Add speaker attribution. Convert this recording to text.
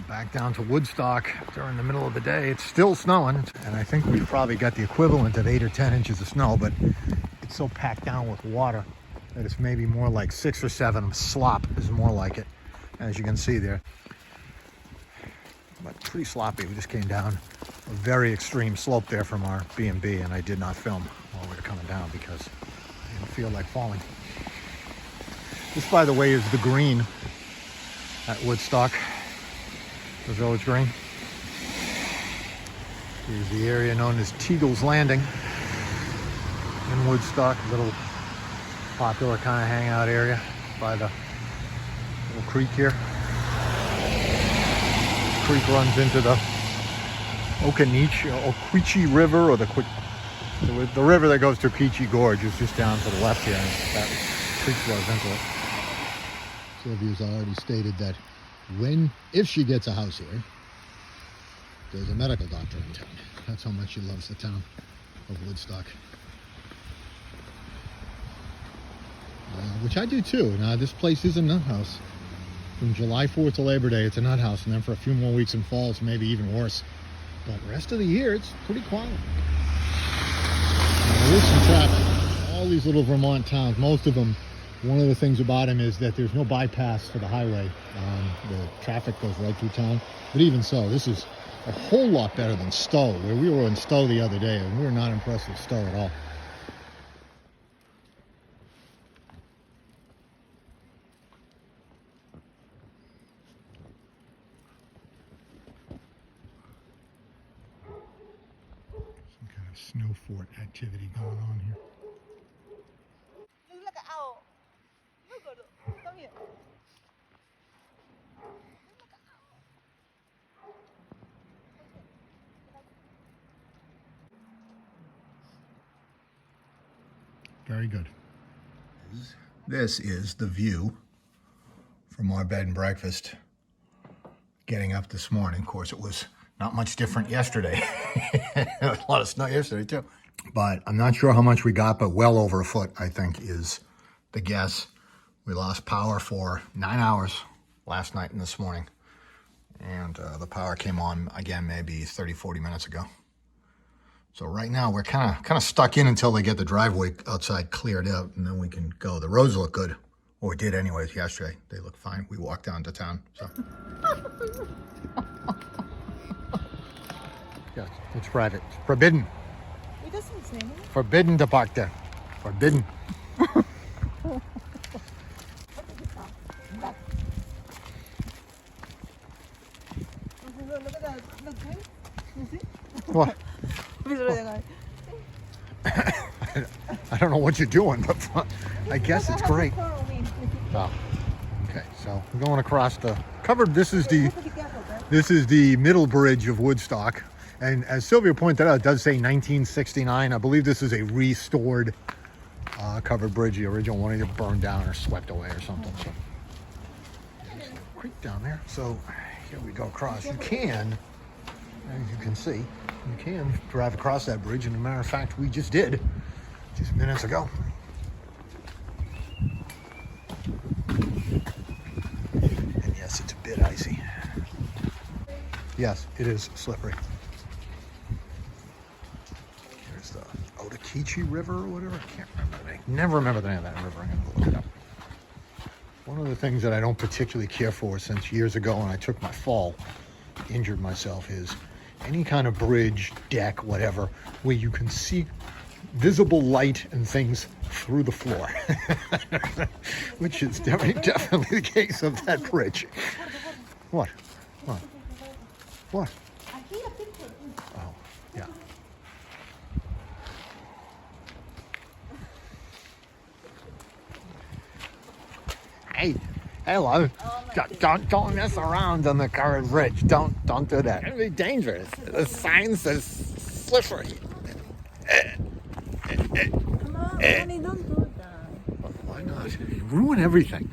Speaker 1: Back down to Woodstock during the middle of the day. It's still snowing, and I think we've probably got the equivalent of 8 or 10 inches of snow, but it's so packed down with water that it's maybe more like 6 or 7. Slop is more like it, as you can see there. But pretty sloppy. We just came down a very extreme slope there from our B&B, and I did not film while we were coming down because I didn't feel like falling. This, by the way, is the green at Woodstock. The village green. Here's the area known as Teagle's Landing in Woodstock, a little popular kind of hangout area by the little creek here. The creek runs into the Okeechee River, or the river that goes to Okeechee Gorge is just down to the left here, and that creek flows into it. Sylvia's already stated that if she gets a house here, there's a medical doctor in town. That's how much she loves the town of Woodstock. Which I do too. Now, this place is a nut house. From July 4th to Labor Day, it's a nut house, and then for a few more weeks in fall, it's maybe even worse. But the rest of the year, it's pretty quiet. Now, there is some traffic. All these little Vermont towns, most of them, one of the things about them is that there's no bypass for the highway. The traffic goes right through town. But even so, this is a whole lot better than Stowe, where we were in Stowe the other day, and we were not impressed with Stowe at all. Some kind of snow fort activity going on here. Very good. This is the view from our bed and breakfast getting up this morning. Of course, it was not much different yesterday. There was a lot of snow yesterday too. But I'm not sure how much we got, but well over a foot, I think, is the guess. We lost power for 9 hours last night and this morning. And the power came on again maybe 30, 40 minutes ago. So right now we're kind of stuck in until they get the driveway outside cleared out, and then we can go. The roads look good. Well, we did anyways yesterday. They look fine. We walked down to town. So yes, it's private. It's forbidden. Forbidden to park there. Forbidden. What? I don't know what you're doing, but I guess it's great. Oh, okay, so we're going across the covered. This is the middle bridge of Woodstock, and as Sylvia pointed out, it does say 1969. I believe this is a restored covered bridge. The original one either burned down or swept away or something. So there's a creek down there. So here we go across. You can, as you can see, you can drive across that bridge, and as a matter of fact, we just did just minutes ago. And yes, it's a bit icy. Yes, it is slippery. Here's the Okeechee River or whatever. I can't remember the name. Never remember the name of that river. I'm going to look it up. One of the things that I don't particularly care for since years ago when I took my fall, injured myself, is any kind of bridge, deck, whatever, where you can see visible light and things through the floor, which is definitely the case of that bridge. What? What? What? Oh, yeah. Hey, hello. Don't mess around on the covered bridge. Don't do that. It'd be dangerous. The sign says slippery. Come on, honey, don't do that. Why not? You ruin everything.